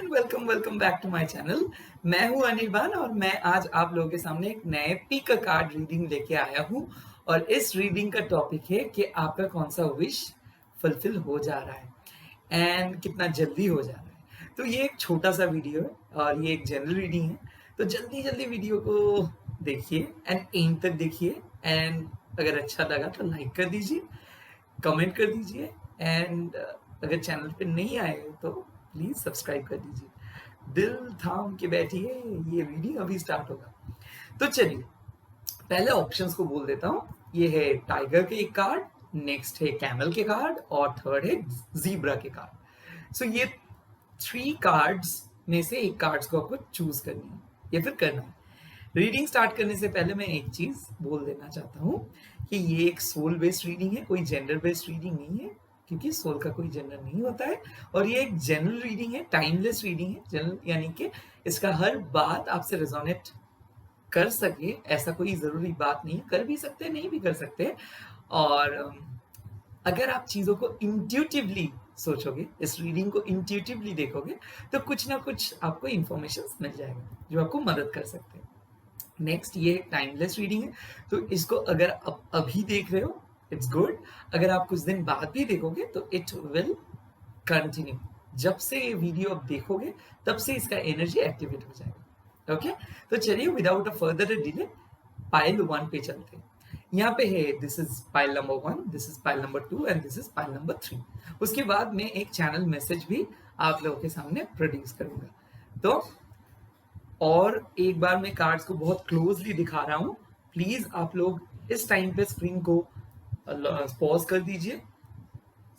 And welcome welcome back to my channel. मैं हूं अनिर्बान और मैं आज आप लोगों के सामने एक नए पीक कार्ड रीडिंग लेके आया हूं। और इस रीडिंग का टॉपिक है कि आपका कौन सा विश फुलफिल हो जा रहा है एंड कितना जल्दी हो जा रहा है। तो ये एक छोटा सा वीडियो है और ये एक जनरल रीडिंग है। तो जल्दी जल्दी वीडियो को देखिए एंड एंड तक देखिए एंड अगर अच्छा लगा तो लाइक कर दीजिए, कमेंट कर दीजिए एंड अगर चैनल पे नहीं आए तो प्लीज सब्सक्राइब कर दीजिए। दिल थाम के बैठिए, ये रीडिंग अभी स्टार्ट होगा। तो चलिए पहले ऑप्शंस को बोल देता हूँ। ये है टाइगर के एक कार्ड, नेक्स्ट है कैमल के कार्ड और थर्ड है जीब्रा के कार्ड। सो ये थ्री कार्ड्स में से एक कार्ड्स को आपको चूज करनी है या फिर करना है। रीडिंग स्टार्ट करने से पहले मैं एक चीज बोल देना चाहता हूँ कि ये एक सोल बेस्ड रीडिंग है, कोई जेंडर बेस्ड रीडिंग नहीं है, क्योंकि सोल का कोई जेंडर नहीं होता है। और ये एक जनरल रीडिंग है, टाइमलेस रीडिंग है। जनरल यानी कि इसका हर बात आपसे रेजोनेट कर सके ऐसा कोई जरूरी बात नहीं है, कर भी सकते हैं नहीं भी कर सकते। और अगर आप चीजों को इंट्यूटिवली सोचोगे, इस रीडिंग को इंट्यूटिवली देखोगे, तो कुछ ना कुछ आपको इंफॉर्मेशन मिल जाएगा जो आपको मदद कर सकते हैं। नेक्स्ट ये टाइमलेस रीडिंग है, तो इसको अगर आप अभी देख रहे हो इट्स गुड, अगर आप कुछ दिन बाद भी देखोगे तो इट विल कंटिन्यू। जब से ये वीडियो आप देखोगे तब से इसका एनर्जी एक्टिवेट हो जाएगा। ओके, तो चलिए without a further delay pile 1 पे चलते हैं। यहाँ पे है this is pile number 1, this is pile number 2 and this is pile number 3। उसके बाद मैं एक चैनल मैसेज भी आप लोगों के सामने प्रोड्यूस करूंगा। तो और एक बार मैं कार्ड्स को बहुत क्लोजली दिखा रहा हूं, प्लीज आप लोग इस टाइम पे स्क्रीन को पॉज कर दीजिए,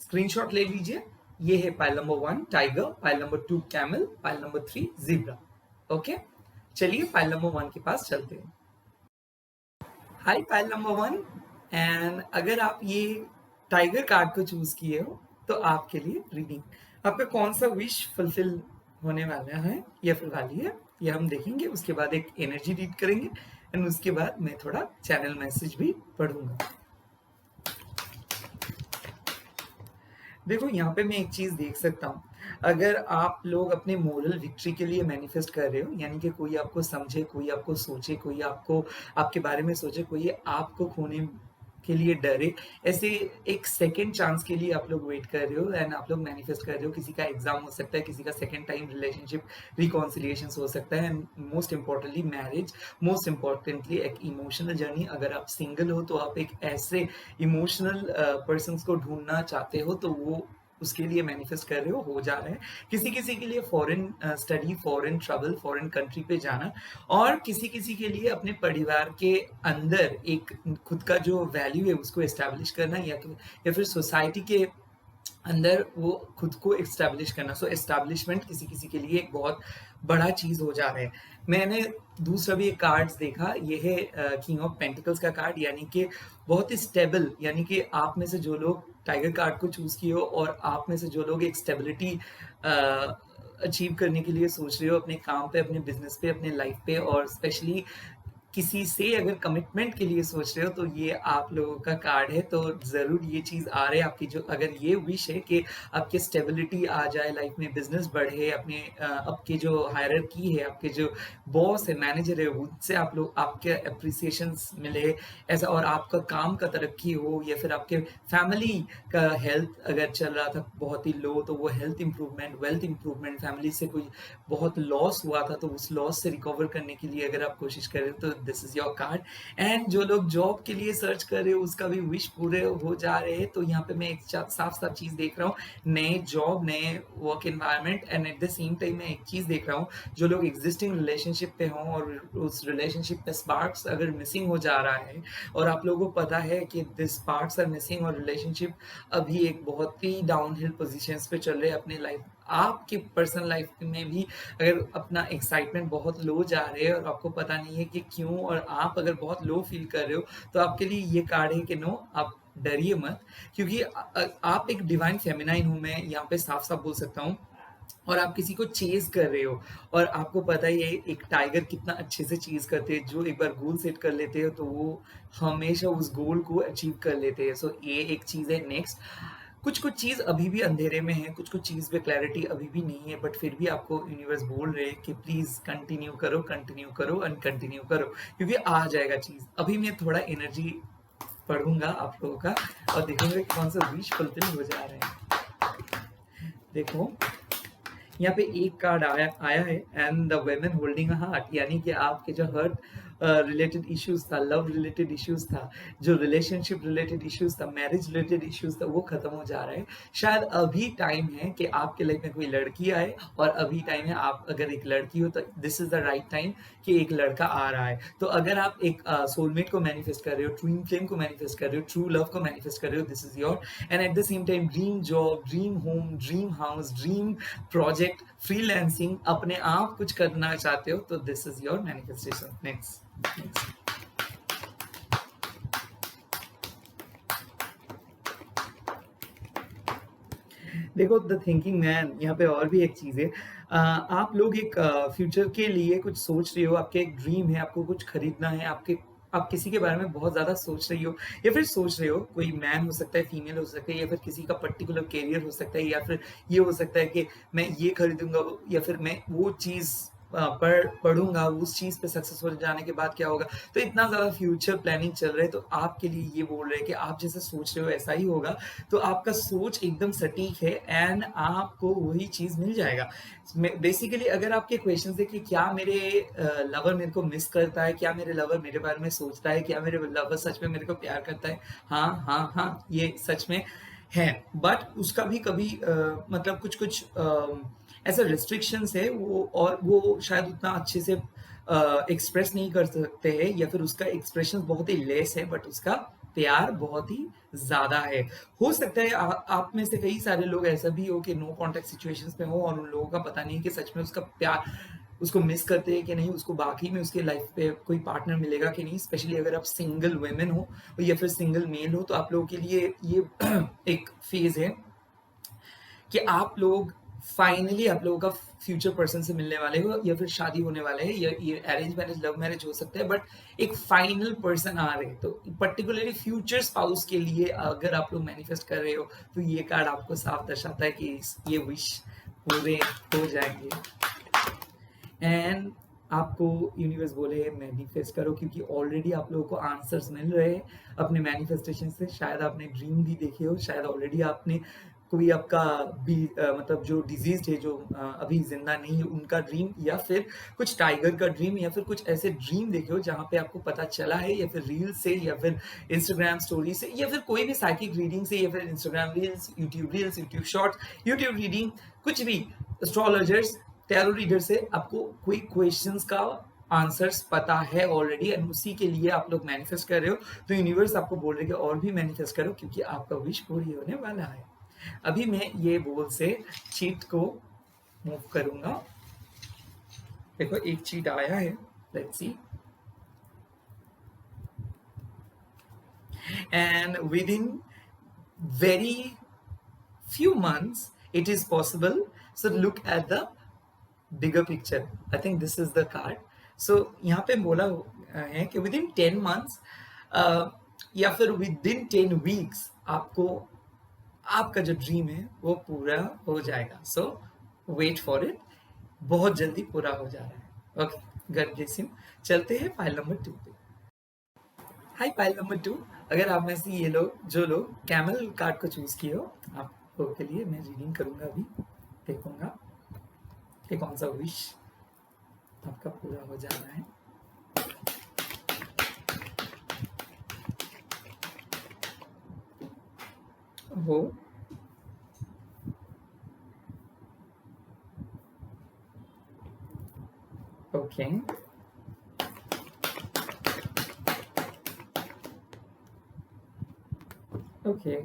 स्क्रीनशॉट ले लीजिए। ये है pile number 1 tiger, pile number 2 camel, pile number 3 zebra. Okay, चलिए पाइल नंबर 1 के पास चलते हैं। हाय पाइल नंबर 1, एंड अगर आप ये टाइगर कार्ड को चूज किए हो तो आपके लिए रीडिंग, आपका कौन सा विश फुलफिल होने वाला है या फिर वाली है ये हम देखेंगे। उसके बाद एक एनर्जी रीड करेंगे एंड उसके बाद मैं थोड़ा चैनल मैसेज भी पढ़ूंगा। देखो यहाँ पे मैं एक चीज देख सकता हूँ, अगर आप लोग अपने मोरल विक्ट्री के लिए मैनिफेस्ट कर रहे हो, यानी कि कोई आपको समझे, कोई आपको सोचे, कोई आपको आपके बारे में सोचे, कोई आपको खोने के लिए डरे, ऐसे एक सेकेंड चांस के लिए आप लोग वेट कर रहे हो एंड आप लोग मैनिफेस्ट कर रहे हो। किसी का एग्जाम हो सकता है, किसी का सेकेंड टाइम रिलेशनशिप रिकॉन्सिलिएशन हो सकता है and most importantly marriage, most importantly एक इमोशनल जर्नी। अगर आप सिंगल हो तो आप एक ऐसे इमोशनल पर्सन को ढूंढना चाहते हो, तो वो उसके लिए मैनिफेस्ट कर रहे हो जा रहा है। किसी किसी के लिए foreign study, foreign travel, foreign country पे जाना, और किसी किसी के लिए अपने परिवार के अंदर एक खुद का जो वैल्यू है उसको एस्टैब्लिश करना, या फिर सोसाइटी के अंदर वो खुद को एस्टैब्लिश करना। सो एस्टैब्लिशमेंट किसी किसी के लिए एक बहुत बड़ा चीज हो जा रहा है। मैंने दूसरा भी एक कार्ड्स देखा, ये है किंग ऑफ पेंटिकल्स का कार्ड, यानी कि बहुत ही स्टेबल, यानी कि आप में से जो लोग टाइगर कार्ड को चूज किए हो और आप में से जो लोग एक स्टेबिलिटी अचीव करने के लिए सोच रहे हो अपने काम पे, अपने बिजनेस पे, अपने लाइफ पे, और स्पेशली किसी से अगर कमिटमेंट के लिए सोच रहे हो तो ये आप लोगों का कार्ड है। तो जरूर ये चीज आ रहे हैं आपकी, जो अगर ये विश है कि आपकी स्टेबिलिटी आ जाए लाइफ में, बिजनेस बढ़े, अपने आपके जो हायरार्की है, आपके जो बॉस है, मैनेजर है, उनसे आप लोग आपके अप्रिसिएशन मिले ऐसा, और आपका काम का तरक्की हो, या फिर आपके फैमिली का हेल्थ अगर चल रहा था बहुत ही लो तो वो health improvement, wealth improvement, family से कोई बहुत लॉस हुआ था तो उस लॉस से रिकवर करने के लिए अगर आप कोशिश कर रहे हो तो this is your card. And जो लोग जॉब के लिए सर्च कर रहे हो उसका भी विश पूरे हो जा रहे हैं। तो यहाँ पे मैं एक साफ साफ चीज देख रहा हूँ, नए जॉब, नए work environment, and at the same time मैं एक चीज देख रहा हूँ, जो लोग एग्जिस्टिंग रिलेशनशिप पे हों और उस रिलेशनशिप पे स्पार्क्स अगर मिसिंग हो जा रहा है और आप लोगों को पता है कि दिस स्पार्क्स आर मिसिंग और रिलेशनशिप अभी एक बहुत ही डाउनहिल पोजीशंस पे चल रहे हैं अपने लाइफ, आपकी पर्सनल लाइफ में भी अगर अपना एक्साइटमेंट बहुत लो जा रहे हैं और आपको पता नहीं है कि क्यों, और आप अगर बहुत लो फील कर रहे हो तो आपके लिए ये कार्ड है कि नो, आप डरिए मत, क्योंकि आप एक डिवाइन फेमिनाइन हो, मैं यहाँ पे साफ साफ बोल सकता हूँ। और आप किसी को चेज कर रहे हो, और आपको पता ही है एक टाइगर कितना अच्छे से चेज करते हैं, जो एक बार गोल सेट कर लेते हैं तो वो हमेशा उस गोल को अचीव कर लेते हैं। सो ये एक चीज है। नेक्स्ट, कुछ-कुछ चीज़ अभी भी अंधेरे में है, कुछ-कुछ चीज़ पे क्लैरिटी अभी भी नहीं है, बट फिर भी आपको यूनिवर्स बोल रहे हैं कि प्लीज़ कंटिन्यू करो एंड कंटिन्यू करो, क्योंकि आ जाएगा चीज़। अभी मैं थोड़ा एनर्जी पढ़ूँगा आप लोगों का और देखूँगा कि कौन सा विश फुलफिल हो जा रहे हैं। देखो, यहाँ पे एक कार्ड आया आया है and the women holding a heart, यानी कि आपके जो हर्ट रिलेटेड इश्यूज था, लव रिलेटेड इश्यूज था, जो रिलेशनशिप रिलेटेड इश्यूज था, मैरिज रिलेटेड इश्यूज था, वो खत्म हो जा रहा है। शायद अभी टाइम है कि आपके लाइफ में कोई लड़की आए, और अभी टाइम है, आप अगर एक लड़की हो तो this is the right time कि एक लड़का आ रहा है। तो अगर आप एक सोलमेट को मैनिफेस्ट कर रहे हो, ट्विन फ्लेम को मैनिफेस्ट कर रहे हो, ट्रू लव को मैनिफेस्ट कर रहे हो, this is your. And at the same time dream job, dream home, dream house, dream project, freelancing, अपने आप कुछ करना चाहते हो तो this is your manifestation. Next. देखो, द थिंकिंग मैन, यहाँ पे और भी एक चीज है। आप लोग एक फ्यूचर के लिए कुछ सोच रहे हो, आपके एक ड्रीम है, आपको कुछ खरीदना है, आप किसी के बारे में बहुत ज्यादा सोच रही हो, या फिर सोच रहे हो, कोई मैन हो सकता है, फीमेल हो सकता है, या फिर किसी का पर्टिकुलर कैरियर हो सकता है, या फिर ये हो सकता है कि मैं ये खरीदूंगा, या फिर मैं वो चीज पढ़ूंगा, उस चीज पे सक्सेस हो जाने के बाद क्या होगा। तो इतना ज्यादा फ्यूचर प्लानिंग चल रहा है, तो आपके लिए ये बोल रहे हैं कि आप जैसे सोच रहे हो ऐसा ही होगा। तो आपका सोच एकदम सटीक है एंड आपको वही चीज मिल जाएगा। बेसिकली अगर आपके क्वेश्चन है कि क्या मेरे लवर मेरे को मिस करता है, क्या मेरे लवर मेरे बारे में सोचता है, क्या मेरे लवर सच में मेरे को प्यार करता है, हाँ हाँ हाँ, ये सच में है। बट उसका भी कभी मतलब कुछ कुछ ऐसे रिस्ट्रिक्शंस है वो, और वो शायद उतना अच्छे से एक्सप्रेस नहीं कर सकते हैं, या फिर उसका एक्सप्रेशन बहुत ही लेस है, बट उसका प्यार बहुत ही ज्यादा है। हो सकता है आप में से कई सारे लोग ऐसा भी हो कि नो कांटेक्ट सिचुएशंस में हो, और उन लोगों का पता नहीं है कि सच में उसका प्यार, उसको मिस करते हैं कि नहीं, उसको बाकी में उसके लाइफ पे कोई पार्टनर मिलेगा कि नहीं। स्पेशली अगर आप सिंगल वुमेन हो या फिर सिंगल मेल हो, तो आप लोगों के लिए ये एक फेज है कि आप लोग फाइनली आप लोगों का फ्यूचर पर्सन से मिलने वाले हो, या फिर शादी होने वाले हैं, या ये अरेंज मैरिज लव मैरिज हो सकता है, बट एक फाइनल पर्सन आ रहे हैं। तो पर्टिकुलरली फ्यूचर स्पाउस के लिए अगर आप लोग मैनिफेस्ट कर रहे हो, तो ये कार्ड आपको साफ दर्शाता है कि ये विश पूरे हो जाएंगे। एंड आपको यूनिवर्स बोले मैनिफेस्ट करो, क्योंकि ऑलरेडी आप लोगों को आंसर्स मिल रहे हैं अपने मैनिफेस्टेशन से। शायद आपने ड्रीम भी देखे हो, शायद ऑलरेडी आपने कोई आपका भी मतलब जो डिजीज है, जो अभी जिंदा नहीं है, उनका ड्रीम, या फिर कुछ टाइगर का ड्रीम, या फिर कुछ ऐसे ड्रीम देखे हो जहाँ पे आपको पता चला है, या फिर रील से, या फिर इंस्टाग्राम स्टोरी से, या फिर कोई भी साइकिक रीडिंग से, या फिर Instagram reels, YouTube shorts, YouTube reading, कुछ भी, एस्ट्रोलॉजर्स, टैरो रीडर से आपको कोई क्वेश्चंस का आंसर्स पता है ऑलरेडी, एंड उसी के लिए आप लोग मैनिफेस्ट कर रहे हो। तो यूनिवर्स आपको बोल रहे कि और भी मैनिफेस्ट करो, क्योंकि आपका विश पूरी होने वाला है। अभी मैं ये बोल से चीट को मूव करूंगा। देखो, एक चीट आया है, let's see. And with in very few months it is possible, so look at the bigger picture. I think this is the card. So यहाँ पे बोला है कि within 10 months या फिर within 10 weeks आपको आपका जो ड्रीम है वो पूरा हो जाएगा। सो वेट फॉर इट, बहुत जल्दी पूरा हो जा रहा है। Okay, God bless you. चलते हैं फाइल नंबर 2 पे। हाय पाइल नंबर 2, अगर आप में से ये लोग, जो लोग कैमल कार्ड को चूज किए हो, आप लोगों के लिए मैं रीडिंग करूंगा अभी, देखूंगा कि कौन सा विश आपका पूरा हो जा रहा है। वो okay, okay,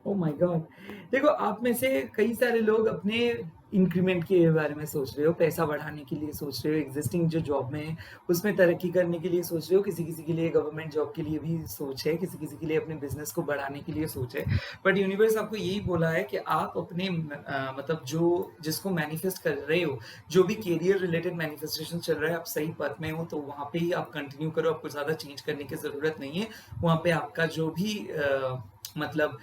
oh my God, देखो, आप में से कई सारे लोग अपने इंक्रीमेंट के बारे में सोच रहे हो, पैसा बढ़ाने के लिए सोच रहे हो, एग्ज़िस्टिंग जो जॉब में है, उसमें तरक्की करने के लिए सोच रहे हो, किसी-किसी के लिए गवर्नमेंट जॉब के लिए भी सोच है, किसी-किसी के लिए अपने बिज़नेस को बढ़ाने के लिए सोच है। बट यूनिवर्स आपको यही बोला है कि आप अपने मतलब जो जिसको मैनिफेस्ट कर रहे हो, जो भी करियर रिलेटेड मैनिफेस्टेशन चल रहा है, आप सही पथ में हो, तो वहाँ पे ही आप कंटिन्यू करो, आपको ज़्यादा चेंज करने की ज़रूरत नहीं है। वहाँ पे आपका जो भी मतलब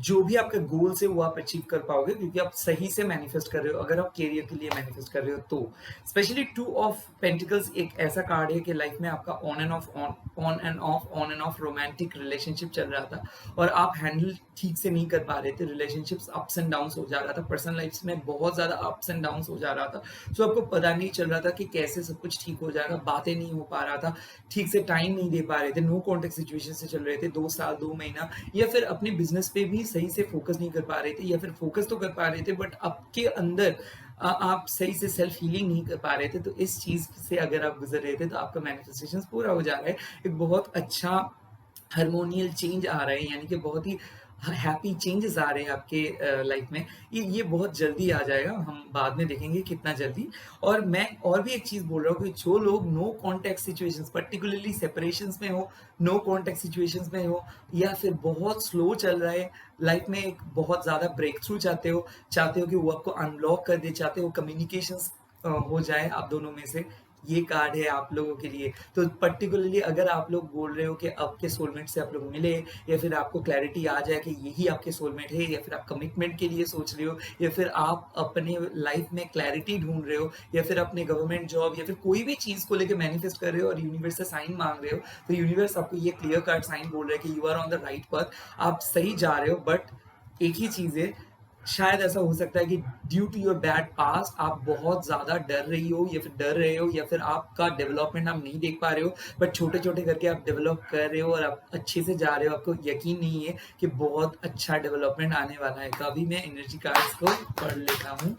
जो भी आपका गोल्स है वो आप अचीव कर पाओगे, क्योंकि आप सही से मैनिफेस्ट कर रहे हो। अगर आप करियर के लिए मैनिफेस्ट कर रहे हो तो स्पेशली टू ऑफ पेंटिकल्स एक ऐसा कार्ड है कि लाइफ में आपका on end of romantic relationship चल रहा था और आप हैंडल ठीक से नहीं कर पा रहे थे। रिलेशनशिप्स अप्स एंड डाउन्स हो जा रहा था, पर्सनल लाइफ में बहुत ज्यादा अप्स एंड डाउन्स हो जा रहा था। तो आपको पता नहीं चल रहा था कि कैसे सब कुछ ठीक हो जाएगा, बातें नहीं हो पा रहा था, ठीक से टाइम नहीं दे पा रहे थे, नो कॉन्टेक्ट सिचुएशन से चल रहे थे 2 साल 2 महीना, या फिर अपने बिजनेस पे भी सही से फोकस नहीं कर पा रहे थे, या फिर फोकस तो कर पा रहे थे बट आपके अंदर आप सही से सेल्फ हीलिंग नहीं कर पा रहे थे। तो इस चीज से अगर आप गुजर रहे थे तो आपका मैनिफेस्टेशन पूरा हो जा रहा है। एक बहुत अच्छा हार्मोनियल चेंज आ रहा है, यानी कि बहुत ही हैप्पी चेंजेस आ रहे हैं आपके लाइफ में। ये बहुत जल्दी आ जाएगा, हम बाद में देखेंगे कितना जल्दी। और मैं और भी एक चीज बोल रहा हूँ कि जो लोग no contact situations, particularly separations में हो, नो कॉन्टैक्ट सिचुएशंस में हो, या फिर बहुत स्लो चल रहा है लाइफ में, एक बहुत ज्यादा ब्रेक थ्रू चाहते हो कि वो आपको अनलॉक कर दे, चाहते हो कम्युनिकेशंस हो जाए आप दोनों में से, ये कार्ड है आप लोगों के लिए। तो पर्टिकुलरली अगर आप लोग बोल रहे हो कि आपके सोलमेट से आप लोग मिले, या फिर आपको क्लैरिटी आ जाए कि यही आपके सोलमेट है, या फिर आप कमिटमेंट के लिए सोच रहे हो, या फिर आप अपने लाइफ में क्लैरिटी ढूंढ रहे हो, या फिर अपने गवर्नमेंट जॉब या फिर कोई भी चीज को लेकर मैनिफेस्ट कर रहे हो और यूनिवर्स से साइन मांग रहे हो, तो यूनिवर्स आपको ये क्लियर कार्ड साइन बोल रहा है कि you are on the right path, आप सही जा रहे हो। बट एक ही चीज है, शायद ऐसा हो सकता है कि due to your bad past आप बहुत ज्यादा डर रही हो, या फिर डर रहे हो, या फिर आपका डेवलपमेंट आप नहीं देख पा रहे हो, बट छोटे छोटे करके आप डेवलप कर रहे हो और आप अच्छे से जा रहे हो, आपको यकीन नहीं है कि बहुत अच्छा डेवलपमेंट आने वाला है। तो अभी मैं एनर्जी कार्ड्स को पढ़ लेता हूँ।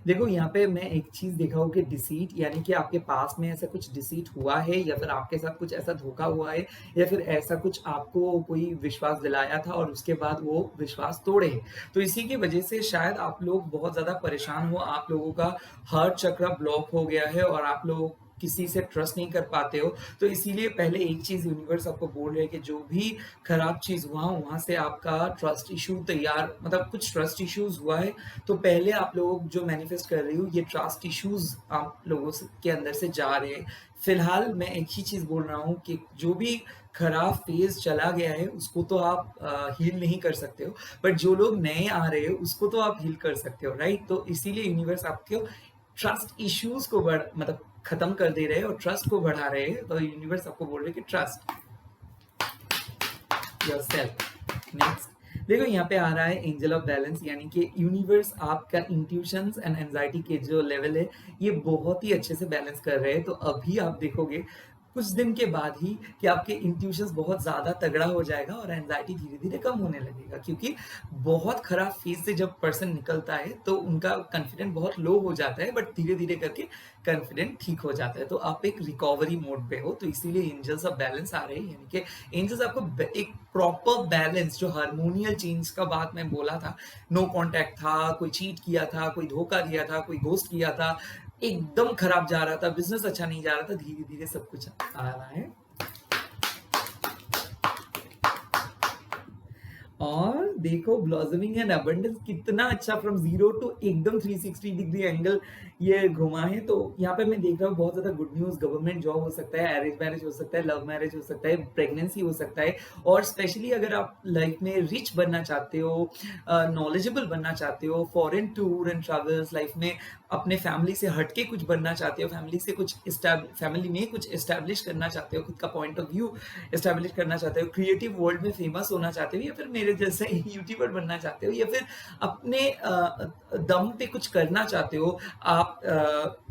देखो, यहाँ पे मैं एक चीज देखा हूँ कि डिसीट, यानी कि आपके पास में ऐसा कुछ डिसीट हुआ है, या फिर आपके साथ कुछ ऐसा धोखा हुआ है, या फिर ऐसा कुछ आपको कोई विश्वास दिलाया था और उसके बाद वो विश्वास तोड़े। तो इसी की वजह से शायद आप लोग बहुत ज्यादा परेशान हो, आप लोगों का हार्ट चक्र ब्लॉक हो गया है और आप लोग किसी से ट्रस्ट नहीं कर पाते हो। तो इसीलिए पहले एक चीज यूनिवर्स आपको बोल रहे हैं कि जो भी खराब चीज हुआ वहां से आपका ट्रस्ट इशू तैयार, मतलब कुछ ट्रस्ट इश्यूज हुआ है, तो पहले आप लोग जो मैनिफेस्ट कर रही हो ये ट्रस्ट इश्यूज आप लोगों के अंदर से जा रहे हैं। फिलहाल मैं एक ही चीज बोल रहा हूँ कि जो भी खराब फेज चला गया है उसको तो आप हील नहीं कर सकते हो, बट जो लोग नए आ रहे हो उसको तो आप हील कर सकते हो, राइट। तो इसीलिए यूनिवर्स आपको ट्रस्ट इश्यूज को मतलब खत्म कर दे रहे हैं और ट्रस्ट को बढ़ा रहे हैं। तो यूनिवर्स आपको बोल रहे हैं कि ट्रस्ट योरसेल्फ। नेक्स्ट देखो, यहाँ पे आ रहा है एंजल ऑफ बैलेंस, यानी कि यूनिवर्स आपका इंट्यूशंस एंड एंजाइटी के जो लेवल है ये बहुत ही अच्छे से बैलेंस कर रहे हैं। तो अभी आप देखोगे कुछ दिन के बाद ही कि आपके इंट्यूशंस बहुत ज्यादा तगड़ा हो जाएगा और एंजाइटी धीरे धीरे कम होने लगेगा, क्योंकि बहुत खराब फेज से जब पर्सन निकलता है तो उनका कॉन्फिडेंस बहुत लो हो जाता है, बट धीरे धीरे करके कॉन्फिडेंस ठीक हो जाता है। तो आप एक रिकवरी मोड पे हो, तो इसीलिए एंजल्स ऑफ बैलेंस आ रहे हैं, यानी कि एंजल्स आपको एक प्रॉपर बैलेंस, जो हार्मोनियल चेंज का बात मैं बोला था, नो कांटेक्ट था, कोई चीट किया था, कोई धोखा दिया था, कोई घोस्ट किया था, एकदम खराब जा रहा था, बिजनेस अच्छा नहीं जा रहा था, धीरे धीरे सब कुछ आ रहा है। और देखो, ब्लॉसमिंग एंड अबंडेंस कितना अच्छा, फ्रॉम जीरो टू एकदम 360 डिग्री एंगल ये घुमा है। तो यहाँ पे मैं देख रहा हूँ बहुत ज्यादा गुड न्यूज, गवर्नमेंट जॉब हो सकता है, अरेंज मैरिज हो सकता है, लव मैरिज हो सकता है, प्रेगनेंसी हो सकता है, और स्पेशली अगर आप लाइफ में रिच बनना चाहते हो, नॉलेजेबल बनना चाहते हो, foreign tour and travels, life में अपने फैमिली से हटके कुछ बनना चाहते हो, फैमिली में कुछ एस्टैब्लिश करना चाहते हो, खुद का पॉइंट ऑफ व्यू एस्टैब्लिश करना चाहते हो, क्रिएटिव वर्ल्ड में फेमस होना चाहते हो, या फिर मेरे जैसे यूट्यूबर बनना चाहते हो, या फिर अपने दम पे कुछ करना चाहते हो आप,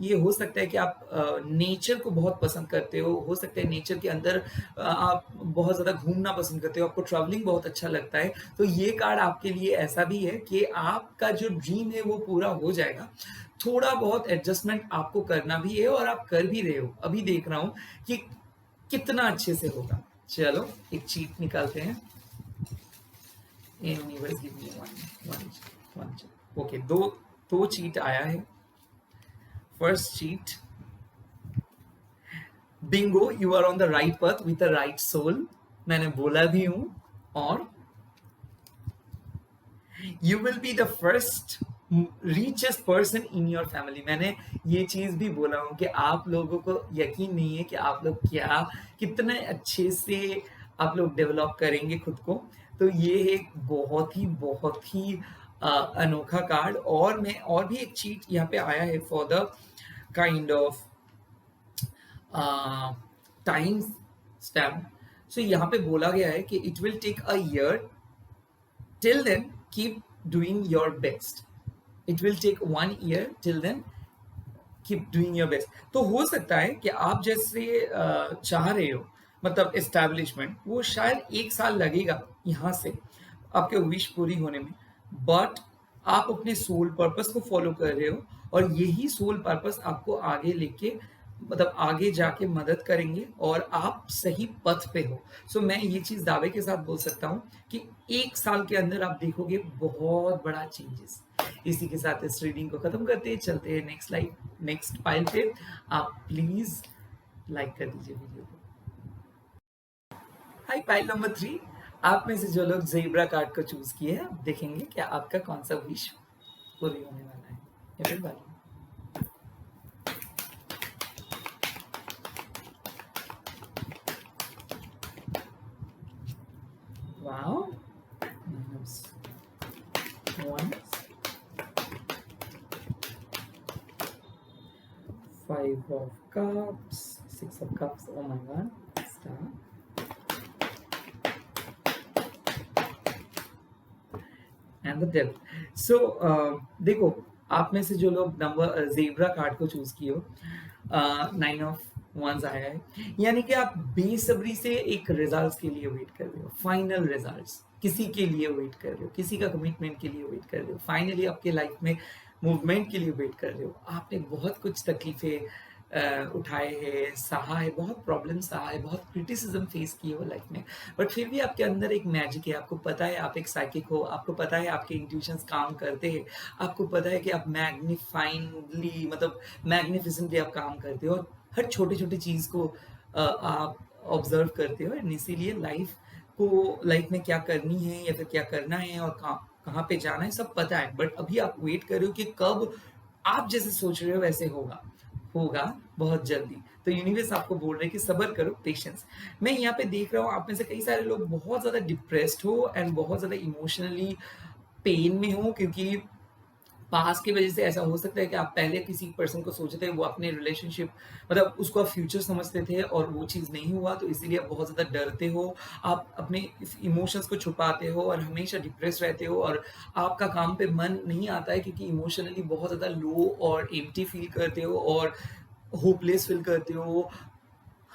ये हो सकता है कि आप नेचर को बहुत पसंद करते हो सकता है नेचर के अंदर आप बहुत ज्यादा घूमना पसंद करते हो, आपको ट्रैवलिंग बहुत अच्छा लगता है। तो ये कार्ड आपके लिए ऐसा भी है कि आपका जो ड्रीम है वो पूरा हो जाएगा। थोड़ा बहुत एडजस्टमेंट आपको करना भी है और आप कर भी रहे हो, अभी देख रहा हूं कि कितना अच्छे से होगा। चलो एक चीट निकालते हैं। Universe give me one. Okay, दो चीट आया है. First chit, bingo, you are on the right path with the right soul. मैंने बोला भी हूं, और you will be the first richest person in your family. मैंने ये चीज भी बोला हूं कि आप लोगों को यकीन नहीं है कि आप लोग कितने अच्छे से आप लोग डेवलप करेंगे खुद को. तो ये एक बहुत ही अनोखा कार्ड. और भी एक चीट यहाँ पे आया है for the kind of time stamp. So यहाँ पे बोला गया है कि it will take a year, till then keep doing your best. It will take 1 year, till then keep doing your best. तो हो सकता है कि आप जैसे चाह रहे हो, मतलब एस्टैब्लिशमेंट, वो शायद 1 साल लगेगा यहाँ से आपके विश पूरी होने में, बट आप अपने सोल पर्पस को फॉलो कर रहे हो, और यही सोल पर्पस आपको आगे लेके, मतलब आगे जाके मदद करेंगे, और आप सही पथ पे हो. सो मैं ये चीज दावे के साथ बोल सकता हूँ कि 1 साल के अंदर आप देखोगे बहुत बड़ा चेंजेस. इसी के साथ इस रीडिंग को खत्म करते हैं, चलते हैं नेक्स्ट पाइल पे. आप प्लीज लाइक कर दीजिए वीडियो को. हाय, पाइल नंबर 3. आप में से जो लोग ज़ेब्रा कार्ड को चूज किए हैं, आप देखेंगे कि आपका कौन सा विश पूरी होने वाला है. Everybody, wow, Wands, 5 of Cups, 6 of Cups, oh my god, Star, and the Devil. So देखो, आप में से जो लोग नंबर ज़ेब्रा कार्ड को चूज किए हो, 9 ऑफ वंस आया है, यानी कि आप बेसब्री से एक रिजल्ट्स के लिए वेट कर रहे हो, फाइनल रिजल्ट्स किसी के लिए वेट कर रहे हो, किसी का कमिटमेंट के लिए वेट कर रहे हो, फाइनली आपके लाइफ में मूवमेंट के लिए वेट कर रहे हो. आपने बहुत कुछ तकलीफें उठाए हैं, सहा है, बहुत प्रॉब्लम सहा है, बहुत क्रिटिसिज्म फेस किए हो लाइफ में, बट फिर भी आपके अंदर एक मैजिक है. आपको पता है आप एक साइकिक हो, आपको पता है आपके इंट्यूशंस काम करते हैं, आपको पता है कि आप मैग्निफाइंगली, मतलब मैग्निफिसेंटली आप काम करते हो, और हर छोटी छोटी चीज को आप ऑब्जर्व करते हो, एंड इसीलिए लाइफ में क्या करनी है या फिर क्या करना है और कहाँ पे जाना है सब पता है. बट अभी आप वेट कर रहे हो कि कब आप जैसे सोच रहे हो वैसे होगा बहुत जल्दी. तो यूनिवर्स आपको बोल रहे हैं कि सब्र करो, पेशेंस. मैं यहाँ पे देख रहा हूँ आप में से कई सारे लोग बहुत ज्यादा डिप्रेस्ड हो एंड बहुत ज्यादा इमोशनली पेन में हो, क्योंकि पास्ट की वजह से ऐसा हो सकता है कि आप पहले किसी पर्सन को सोचे थे, वो अपने रिलेशनशिप, मतलब उसको आप फ्यूचर समझते थे और वो चीज़ नहीं हुआ, तो इसीलिए आप बहुत ज़्यादा डरते हो, आप अपने इमोशंस को छुपाते हो और हमेशा डिप्रेस रहते हो, और आपका काम पे मन नहीं आता है क्योंकि इमोशनली बहुत ज़्यादा लो और एम्प्टी फील करते हो और होपलेस फील करते हो,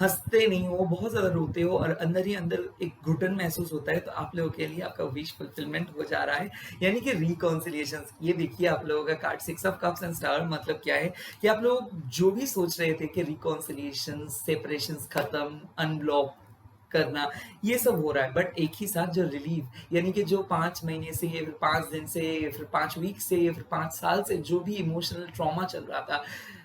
हंसते नहीं हो, बहुत ज्यादा रोते हो, और अंदर ही अंदर एक घुटन महसूस होता है. तो आप लोगों के लिए आपका विश फुलफिलमेंट हो जा रहा है, यानी कि रिकॉन्सिलिएशन. ये देखिए आप लोगों का card 6 of cups and star. मतलब क्या है कि आप लोग जो भी सोच रहे थे कि रिकॉन्सिलिएशन, सेपरेशन खत्म, अनब्लॉक करना, ये सब हो रहा है, बट एक ही साथ जो रिलीफ, यानी कि जो 5 महीने से, फिर 5 दिन से, फिर 5 वीक से, फिर 5 साल से जो भी इमोशनल ट्रॉमा चल रहा था,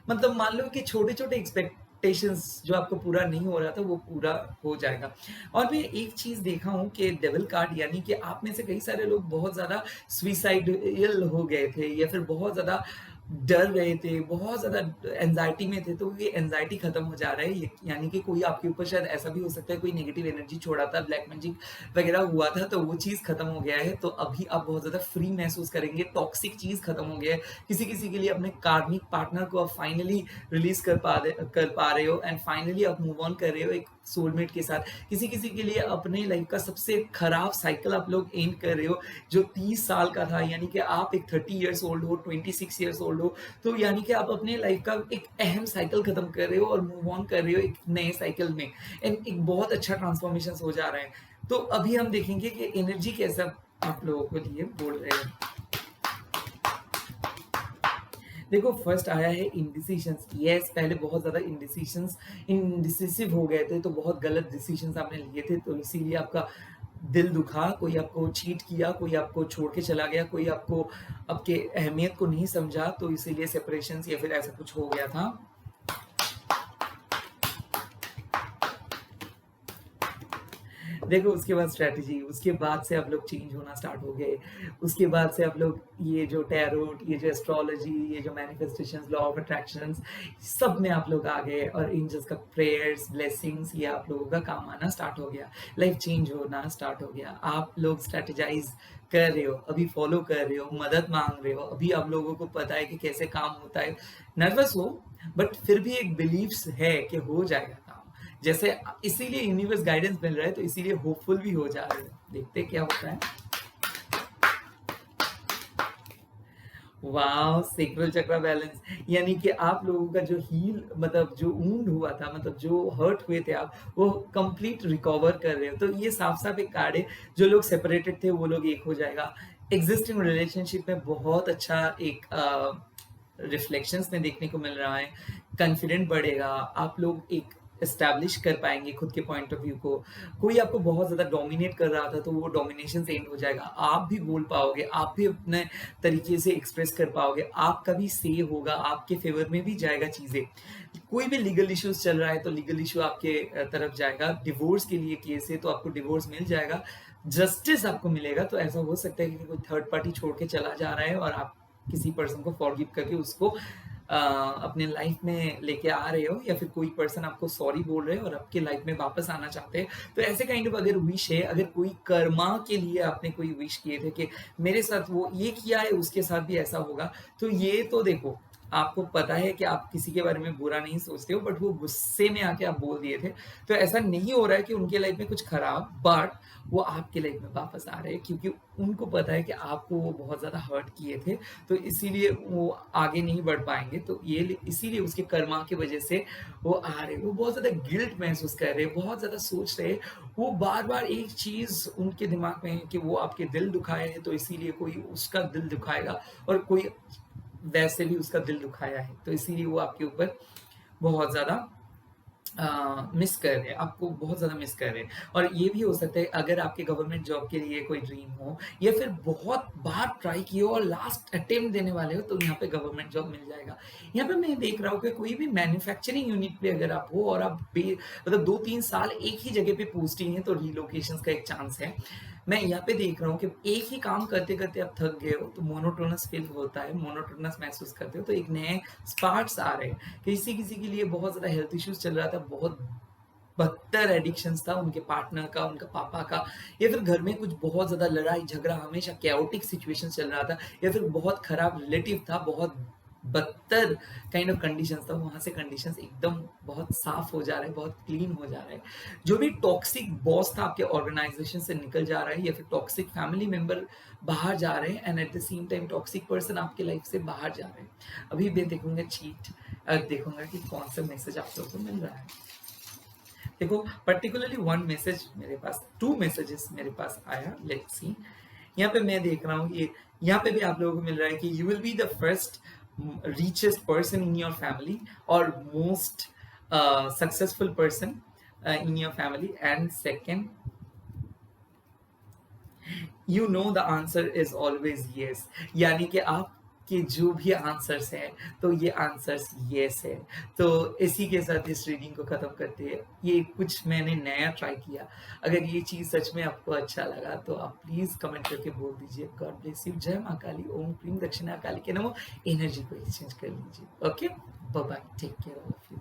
मतलब मान लो कि छोटे छोटे एक्सपेक्टेशंस जो आपको पूरा नहीं हो रहा था वो पूरा हो जाएगा. और मैं एक चीज देखा हूँ कि डेविल कार्ड, यानी कि आप में से कई सारे लोग बहुत ज्यादा सुइसाइडल हो गए थे, या फिर बहुत ज्यादा डर रहे थे, बहुत ज्यादा एंजाइटी में थे, तो ये एंजाइटी खत्म हो जा रहा है. यानी कि कोई आपके ऊपर शायद ऐसा भी हो सकता है, कोई नेगेटिव एनर्जी छोड़ा था, ब्लैक मैजिक वगैरह हुआ था, तो वो चीज खत्म हो गया है. तो अभी आप बहुत ज्यादा फ्री महसूस करेंगे, टॉक्सिक चीज खत्म हो गया है. किसी किसी के लिए अपने कार्मिक पार्टनर को आप फाइनली रिलीज कर पा रहे हो, एंड फाइनली आप मूव ऑन कर रहे हो एक सोलमेट के साथ. किसी किसी के लिए अपने लाइफ का सबसे खराब साइकिल आप लोग एंड कर रहे हो, जो 30 साल का था, यानी कि आप एक 30 ईयर्स ओल्ड हो, 26 ईयर्स ओल्ड हो, तो यानी कि आप अपने लाइफ का एक अहम साइकिल खत्म कर रहे हो और मूव ऑन कर रहे हो एक नए साइकिल में, एंड एक बहुत अच्छा ट्रांसफॉर्मेशन हो जा रहा है. तो अभी हम देखेंगे कि एनर्जी कैसा आप लोगों को लिए बोल रहे हैं. देखो, फर्स्ट आया है इंडिसीशंस. यस, पहले बहुत ज्यादा इंडिसिसिव हो गए थे, तो बहुत गलत डिसीजंस आपने लिए थे, तो इसीलिए आपका दिल दुखा, कोई आपको चीट किया, कोई आपको छोड़ के चला गया, कोई आपको आपके अहमियत को नहीं समझा, तो इसीलिए सेपरेशंस या फिर ऐसा कुछ हो गया था। देखो उसके बाद स्ट्रैटेजी, उसके बाद से आप लोग चेंज होना स्टार्ट हो गए। उसके बाद से आप लोग ये जो टैरोट, ये जो एस्ट्रोलॉजी, ये जो मैनिफेस्टेशंस, लॉ ऑफ अट्रैक्शंस, सब में आप लोग आ गए और एंजल्स का प्रेयर्स, ब्लेसिंग्स, ये आप लोगों का काम आना स्टार्ट हो गया। लाइफ चेंज होना स्टार्ट हो गया। आप लोग स्ट्रैटेजाइज कर रहे हो, अभी फॉलो कर रहे हो, मदद मांग रहे हो, अभी आप लोगों को पता है कि कैसे काम होता है। नर्वस हो, बट फिर भी एक बिलीव्स है कि हो जाएगा काम। जैसे इसीलिए यूनिवर्स गाइडेंस मिल रहा है, तो इसीलिए होपफुल भी हो जा रहे हैं। देखते हैं क्या होता है। वाह, सेक्रल चक्र बैलेंस, यानी कि आप लोगों का जो हील, मतलब जो वुंड हुआ था, मतलब जो हर्ट हुए थे आप, वो कंप्लीट रिकवर कर रहे हो। तो ये साफ साफ एक कार्ड है, जो लोग सेपरेटेड थे वो लोग एक हो जाएगा। एग्जिस्टिंग रिलेशनशिप में बहुत अच्छा एक रिफ्लेक्शंस में देखने को मिल रहा है। कॉन्फिडेंट बढ़ेगा, आप लोग एक एस्टैब्लिश कर पाएंगे खुद के पॉइंट ऑफ व्यू को। कोई आपको बहुत ज्यादा डोमिनेट कर रहा था, तो वो डोमिनेशन से एंड हो जाएगा। आप भी बोल पाओगे, आप भी अपने तरीके से एक्सप्रेस कर पाओगे, आपका भी से होगा, आपके फेवर में भी जाएगा चीजें। कोई भी लीगल इश्यूज चल रहा है, तो लीगल इशू आपके तरफ जाएगा। डिवोर्स के लिए केस है, तो आपको डिवोर्स मिल जाएगा, जस्टिस आपको मिलेगा। तो ऐसा हो सकता है कि कोई थर्ड पार्टी छोड़ के चला जा रहा है और आप किसी पर्सन को फॉरगिव करके उसको अपने लाइफ में लेके आ रहे हो, या फिर कोई पर्सन आपको सॉरी बोल रहे हो और आपके लाइफ में वापस आना चाहते हैं। तो ऐसे काइंड ऑफ अगर विश है, अगर कोई कर्मा के लिए आपने कोई विश किए थे कि मेरे साथ वो ये किया है, उसके साथ भी ऐसा होगा, तो ये तो देखो, आपको पता है कि आप किसी के बारे में बुरा नहीं सोचते हो, बट वो गुस्से में आके आप बोल दिए थे। तो ऐसा नहीं हो रहा है कि उनके लाइफ में कुछ खराब, बट वो आपके लाइफ में वापस आ रहे हैं, क्योंकि उनको पता है कि आपको वो बहुत ज्यादा हर्ट किए थे, तो इसीलिए वो आगे नहीं बढ़ पाएंगे। तो ये इसीलिए उसके कर्मा की वजह से वो आ रहे, वो बहुत ज्यादा गिल्ट महसूस कर रहे हैं, बहुत ज्यादा सोच रहे हैं। वो बार बार एक चीज उनके दिमाग में है कि वो आपके दिल दुखाए हैं, तो इसीलिए कोई उसका दिल दुखाएगा, और कोई वैसे भी उसका दिल दुखाया है, तो इसीलिए वो आपके ऊपर बहुत ज्यादा मिस कर रहे हैं, आपको बहुत ज़्यादा मिस कर रहे हैं। और ये भी हो सकता है, अगर आपके गवर्नमेंट जॉब के लिए कोई ड्रीम हो, या फिर बहुत बार ट्राई किए हो और लास्ट अटेम्प्ट देने वाले हो, तो यहाँ पे गवर्नमेंट जॉब मिल जाएगा। यहाँ पे मैं देख रहा हूँ कि कोई भी मैन्युफैक्चरिंग यूनिट पे अगर आप हो और आप मतलब 2-3 साल एक ही जगह पे पोस्टिंग है, तो रिलोकेशन का एक चांस है। मैं यहाँ पे देख रहा हूँ कि एक ही काम करते करते आप थक गए हो, तो मोनोटोनस फील होता है, मोनोटोनस महसूस करते हो, तो एक नए स्पार्क्स आ रहे हैं। किसी किसी के लिए बहुत ज्यादा हेल्थ इश्यूज चल रहा था, बहुत बदतर एडिक्शंस था उनके पार्टनर का, उनका पापा का, या फिर घर में कुछ बहुत ज्यादा लड़ाई झगड़ा, हमेशा कैओटिक सिचुएशन चल रहा था, या फिर बहुत खराब रिलेटिव था, बहुत बदतर काइंड ऑफ कंडीशंस था। वहां से कंडीशंस एकदम बहुत साफ हो जा रहे हैं, बहुत क्लीन हो जा रहे हैं। जो भी टॉक्सिक बॉस था आपके ऑर्गेनाइजेशन से निकल जा रहा है, या फिर टॉक्सिक फैमिली मेंबर बाहर जा रहे हैं, and at the same time toxic person आपके लाइफ से बाहर जा रहे हैं। अभी मैं देखूंगा चीट, देखूंगा कि कौन सा मैसेज आप लोगों को मिल रहा है। देखो पर्टिकुलरली वन मैसेज मेरे पास, 2 मैसेजेस मेरे पास आया, लेट्स सी। यहाँ पे मैं देख रहा हूँ, ये यहाँ पे भी आप लोगों को मिल रहा है कि you will be the first richest person in your family, or most successful person in your family, and second, you know the answer is always yes, यानी कि आप के जो भी आंसर्स हैं, तो ये आंसर्स यस है। तो इसी के साथ इस रीडिंग को खत्म करते हैं। ये कुछ मैंने नया ट्राई किया, अगर ये चीज सच में आपको अच्छा लगा, तो आप प्लीज कमेंट करके बोल दीजिए। गॉड ब्लेस यू, जय माँ काली, ओम क्रीम दक्षिणा काली के नमो। एनर्जी को एक्सचेंज कर लीजिए। Okay, bye bye, take care of you.